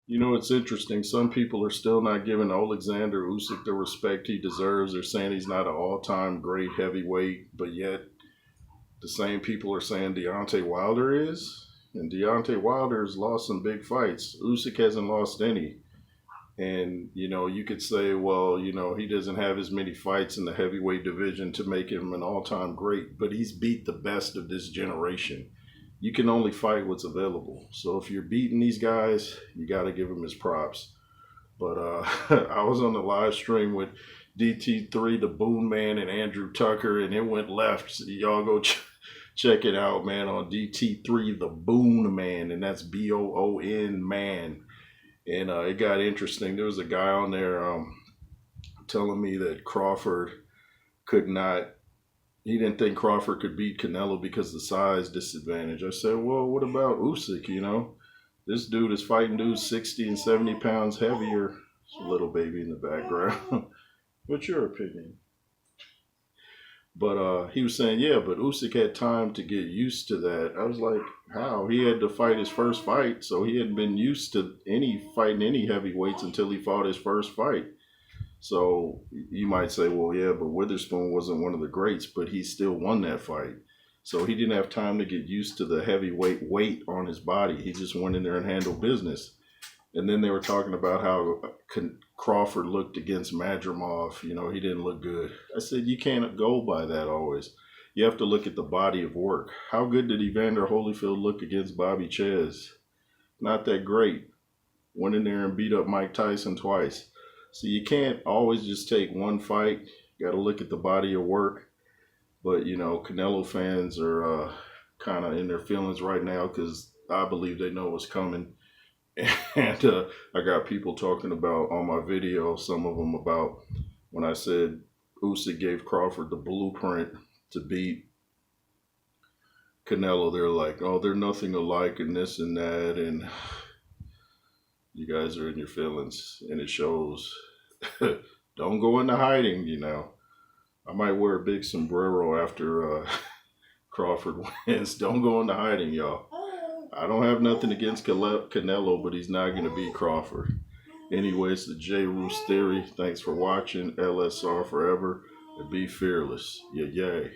You know, it's interesting. Some people are still not giving Oleksandr Usyk the respect he deserves. They're saying he's not an all-time great heavyweight, but yet the same people are saying Deontay Wilder is. And Deontay Wilder's lost some big fights. Usyk hasn't lost any. And, you could say, well, he doesn't have as many fights in the heavyweight division to make him an all time great, but he's beat the best of this generation. You can only fight what's available. So if you're beating these guys, you got to give him his props. But I was on the live stream with DT3, the Boone Man, and Andrew Tucker, and it went left. So y'all go check it out, man, on DT3, the Boone Man, and that's Boon Man. And it got interesting. There was a guy on there telling me that Crawford could not, he didn't think Crawford could beat Canelo because of the size disadvantage. I said, well, what about Usyk, This dude is fighting dudes 60 and 70 pounds heavier. There's a little baby in the background. What's your opinion? But he was saying, yeah, but Usyk had time to get used to that. I was like, how? He had to fight his first fight, so he hadn't been used to fighting any heavyweights until he fought his first fight. So you might say, well, yeah, but Witherspoon wasn't one of the greats, but he still won that fight. So he didn't have time to get used to the heavyweight weight on his body. He just went in there and handled business. And then they were talking about how Crawford looked against Madrimov. He didn't look good. I said, you can't go by that always. You have to look at the body of work. How good did Evander Holyfield look against Bobby Chez? Not that great. Went in there and beat up Mike Tyson twice. So you can't always just take one fight. You got to look at the body of work. But, Canelo fans are kind of in their feelings right now because I believe they know what's coming. And I got people talking about on my video, some of them about when I said Usyk gave Crawford the blueprint to beat Canelo. They're like, oh, they're nothing alike and this and that. And you guys are in your feelings and it shows. Don't go into hiding, I might wear a big sombrero after Crawford wins. Don't go into hiding, y'all. I don't have nothing against Canelo, but he's not going to beat Crawford. Anyways, the J. Roos Theory. Thanks for watching. LSR forever. And be fearless. Yeah, yay.